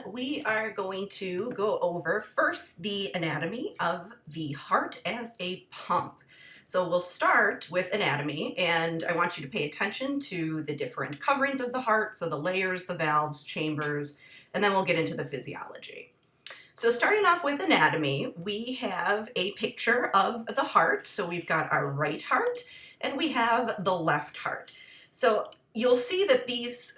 We are going to go over first the anatomy of the heart as a pump. So we'll start with anatomy, and I want you to pay attention to the different coverings of the heart, so the layers, the valves, chambers, and then we'll get into the physiology. So starting off with anatomy, we have a picture of the heart. So we've got our right heart and we have the left heart. So you'll see that these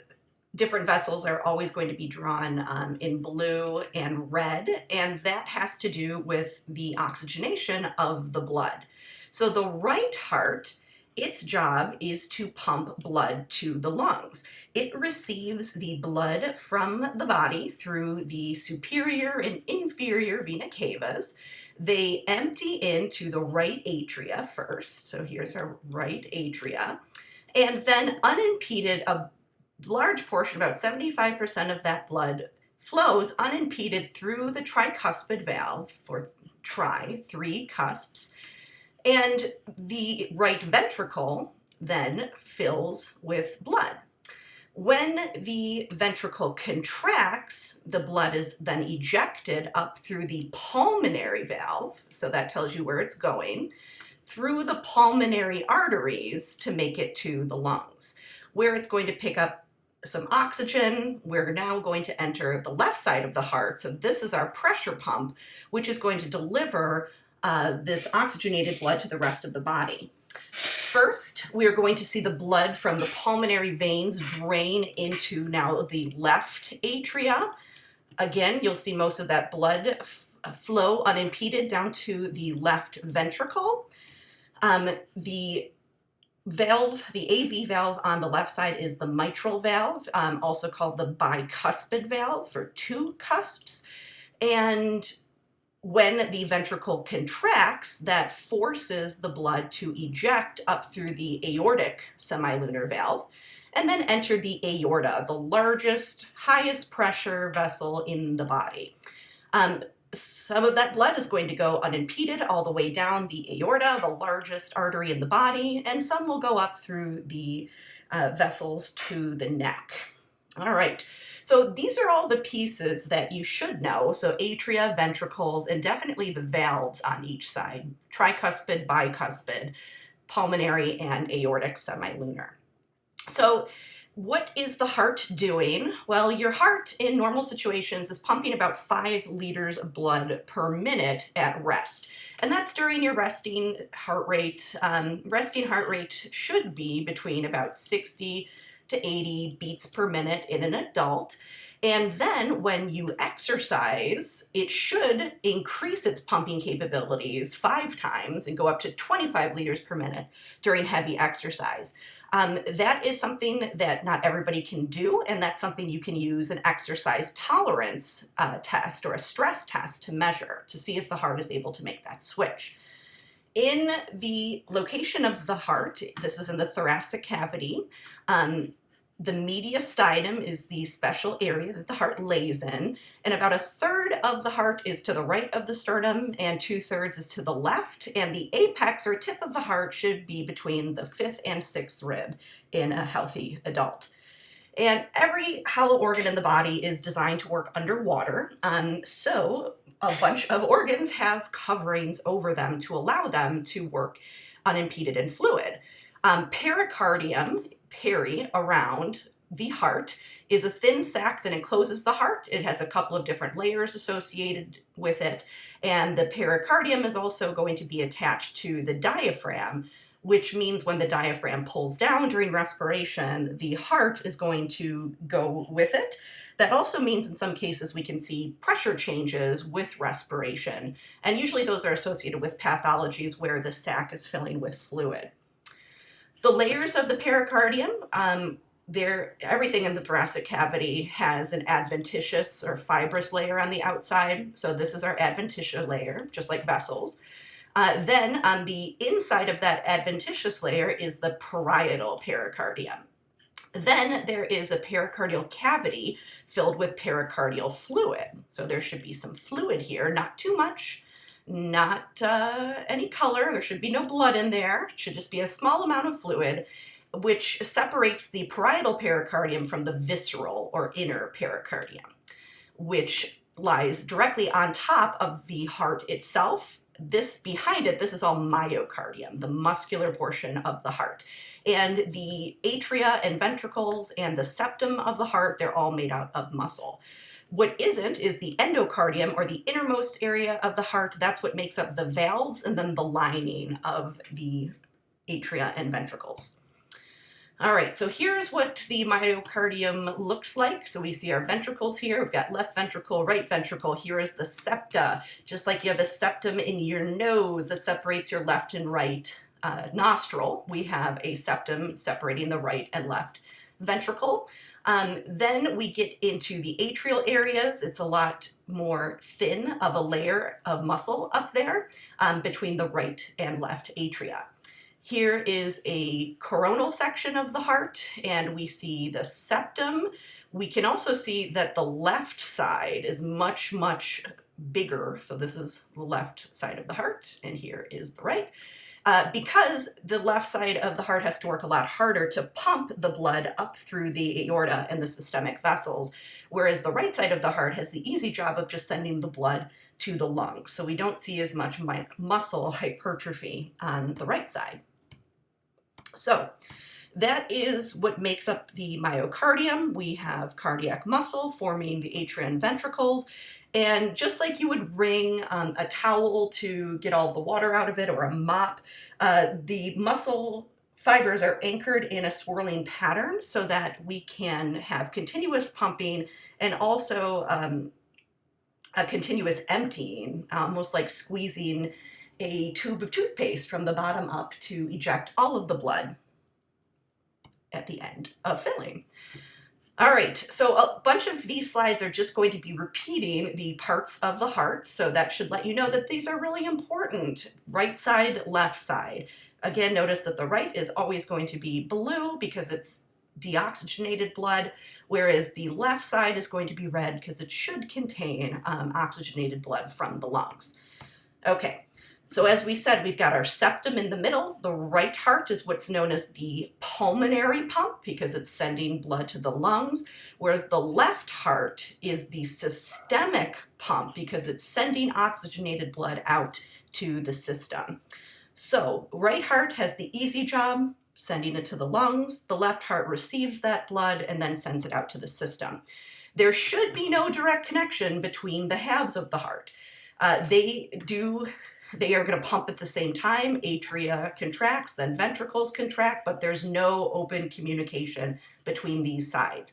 different vessels are always going to be drawn in blue and red, and that has to do with the oxygenation of the blood. So the right heart, its job is to pump blood to the lungs. It receives the blood from the body through the superior and inferior vena cavas. They empty into the right atria first. So here's our right atria. And then unimpeded, a large portion, about 75% of that blood, flows unimpeded through the tricuspid valve, or three cusps, and the right ventricle then fills with blood. When the ventricle contracts, the blood is then ejected up through the pulmonary valve, so that tells you where it's going, through the pulmonary arteries to make it to the lungs, where it's going to pick up some oxygen. We're now going to enter the left side of the heart. So this is our pressure pump, which is going to deliver this oxygenated blood to the rest of the body. First, we're going to see the blood from the pulmonary veins drain into now the left atria. Again, you'll see most of that blood flow unimpeded down to the left ventricle. The valve, the AV valve on the left side, is the mitral valve, also called the bicuspid valve for two cusps. And when the ventricle contracts, that forces the blood to eject up through the aortic semilunar valve and then enter the aorta, the largest, highest pressure vessel in the body. Some of that blood is going to go unimpeded all the way down the aorta, the largest artery in the body, and some will go up through the vessels to the neck. All right, so these are all the pieces that you should know. So atria, ventricles, and definitely the valves on each side: tricuspid, bicuspid, pulmonary, and aortic semilunar. So what is the heart doing? Well, your heart in normal situations is pumping about 5 liters of blood per minute at rest. And that's during your resting heart rate. Resting heart rate should be between about 60 to 80 beats per minute in an adult. And then when you exercise, it should increase its pumping capabilities 5 times and go up to 25 liters per minute during heavy exercise. That is something that not everybody can do, and that's something you can use an exercise tolerance test or a stress test to measure to see if the heart is able to make that switch. In the location of the heart, this is in the thoracic cavity. The mediastinum is the special area that the heart lays in, and about 1/3 of the heart is to the right of the sternum and 2/3 is to the left, and the apex or tip of the heart should be between the 5th and 6th rib in a healthy adult. And every hollow organ in the body is designed to work underwater, so a bunch of organs have coverings over them to allow them to work unimpeded in fluid. Pericardium, around the heart, is a thin sac that encloses the heart. It has a couple of different layers associated with it, and the pericardium is also going to be attached to the diaphragm, which means when the diaphragm pulls down during respiration, the heart is going to go with it. That also means in some cases we can see pressure changes with respiration, and usually those are associated with pathologies where the sac is filling with fluid. The layers of the pericardium, everything in the thoracic cavity has an adventitious or fibrous layer on the outside. So this is our adventitious layer, just like vessels. Then on the inside of that adventitious layer is the parietal pericardium. Then there is a pericardial cavity filled with pericardial fluid. So there should be some fluid here, not too much, not any color. There should be no blood in there. It should just be a small amount of fluid, which separates the parietal pericardium from the visceral or inner pericardium. which lies directly on top of the heart itself. This behind it, this is all myocardium, the muscular portion of the heart. And the atria and ventricles and the septum of the heart, they're all made out of muscle. What isn't is the endocardium, or the innermost area of the heart. That's what makes up the valves and then the lining of the atria and ventricles. All right, so here's what the myocardium looks like. So we see our ventricles here. We've got left ventricle, right ventricle. Here is the septa. Just like you have a septum in your nose that separates your left and right nostril, we have a septum separating the right and left ventricle. Then we get into the atrial areas. It's a lot more thin of a layer of muscle up there between the right and left atria. Here is a coronal section of the heart, and we see the septum. We can also see that the left side is much, much bigger. So this is the left side of the heart, and here is the right. Because the left side of the heart has to work a lot harder to pump the blood up through the aorta and the systemic vessels, whereas the right side of the heart has the easy job of just sending the blood to the lungs. So we don't see as much muscle hypertrophy on the right side. So that is what makes up the myocardium. We have cardiac muscle forming the atria and ventricles. And just like you would wring a towel to get all the water out of it, or a mop, the muscle fibers are anchored in a swirling pattern so that we can have continuous pumping and also a continuous emptying, almost like squeezing a tube of toothpaste from the bottom up to eject all of the blood at the end of filling. All right, so a bunch of these slides are just going to be repeating the parts of the heart, so that should let you know that these are really important. Right side, left side. Again, notice that the right is always going to be blue because it's deoxygenated blood, whereas the left side is going to be red because it should contain oxygenated blood from the lungs. Okay. So as we said, we've got our septum in the middle. The right heart is what's known as the pulmonary pump because it's sending blood to the lungs, whereas the left heart is the systemic pump because it's sending oxygenated blood out to the system. So right heart has the easy job, sending it to the lungs. The left heart receives that blood and then sends it out to the system. There should be no direct connection between the halves of the heart. They are going to pump at the same time. Atria contracts, then ventricles contract, but there's no open communication between these sides.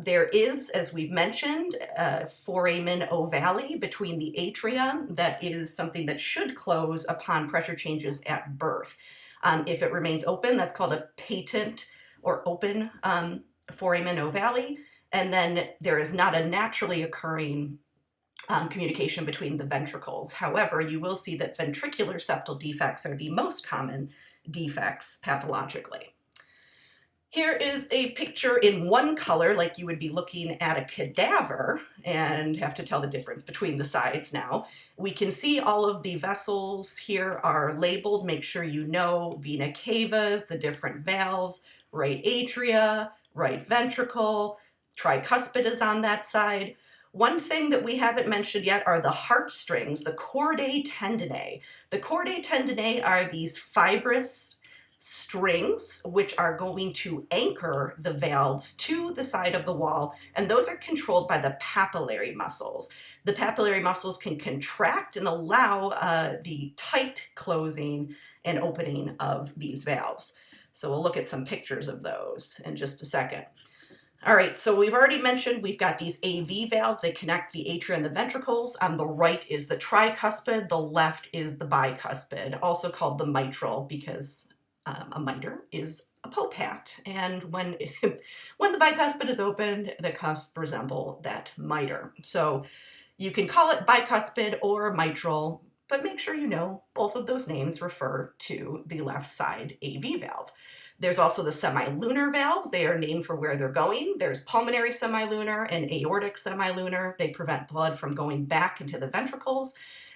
There is, as we've mentioned, foramen ovale between the atria. That is something that should close upon pressure changes at birth. If it remains open, that's called a patent or open foramen ovale. And then there is not a naturally occurring communication between the ventricles. However, you will see that ventricular septal defects are the most common defects pathologically. Here is a picture in one color, like you would be looking at a cadaver and have to tell the difference between the sides now. We can see all of the vessels here are labeled. Make sure you know vena cavas, the different valves, right atria, right ventricle, tricuspid is on that side. One thing that we haven't mentioned yet are the heartstrings, the chordae tendineae. The chordae tendineae are these fibrous strings which are going to anchor the valves to the side of the wall, and those are controlled by the papillary muscles. The papillary muscles can contract and allow the tight closing and opening of these valves. So we'll look at some pictures of those in just a second. All right, so we've already mentioned we've got these AV valves. They connect the atria and the ventricles. On the right is the tricuspid. The left is the bicuspid, also called the mitral because a miter is a Pope hat. And when the bicuspid is opened, the cusp resemble that miter. So you can call it bicuspid or mitral, but make sure you know both of those names refer to the left side AV valve. There's also the semilunar valves. They are named for where they're going. There's pulmonary semilunar and aortic semilunar. They prevent blood from going back into the ventricles.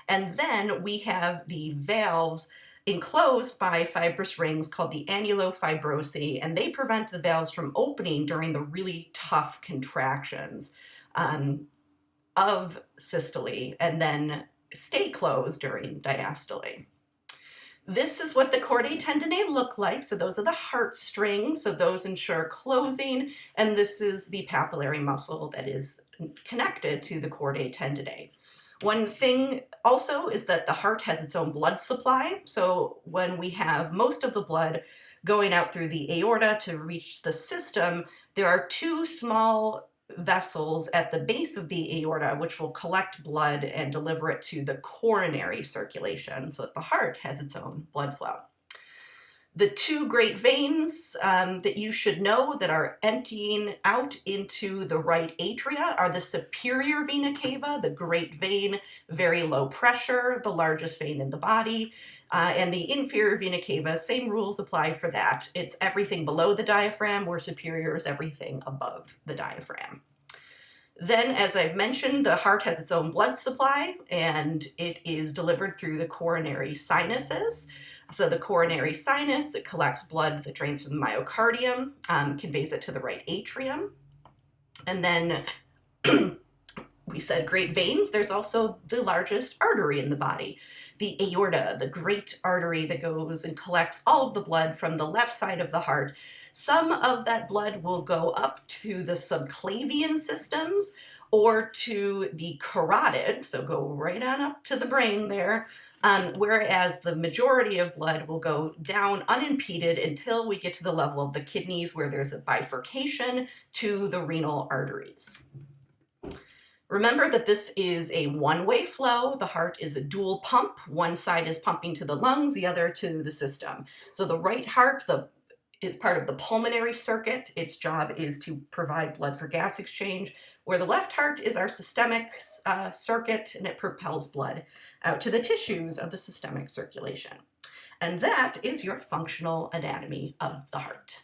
And then we have the valves enclosed by fibrous rings called the annulofibrosi, and they prevent the valves from opening during the really tough contractions. of systole and then stay closed during diastole. This is what the chordae tendineae look like. So those are the heartstrings, so those ensure closing, and this is the papillary muscle that is connected to the chordae tendineae. One thing also is that the heart has its own blood supply. So when we have most of the blood going out through the aorta to reach the system, there are two small vessels at the base of the aorta which will collect blood and deliver it to the coronary circulation so that the heart has its own blood flow. The two great veins that you should know that are emptying out into the right atria are the superior vena cava, the great vein, very low pressure, the largest vein in the body, and the inferior vena cava, same rules apply for that. It's everything below the diaphragm, where superior is everything above the diaphragm. Then, as I've mentioned, the heart has its own blood supply, and it is delivered through the coronary sinuses. So the coronary sinus, it collects blood that drains from the myocardium, conveys it to the right atrium. And then we said great veins, there's also the largest artery in the body, the aorta, the great artery that goes and collects all of the blood from the left side of the heart. Some of that blood will go up to the subclavian systems or to the carotid, so go right on up to the brain there, whereas the majority of blood will go down unimpeded until we get to the level of the kidneys, where there's a bifurcation to the renal arteries. Remember that this is a one-way flow. The heart is a dual pump. One side is pumping to the lungs, the other to the system. So the right heart is part of the pulmonary circuit. Its job is to provide blood for gas exchange, where the left heart is our systemic circuit, and it propels blood out to the tissues of the systemic circulation. And that is your functional anatomy of the heart.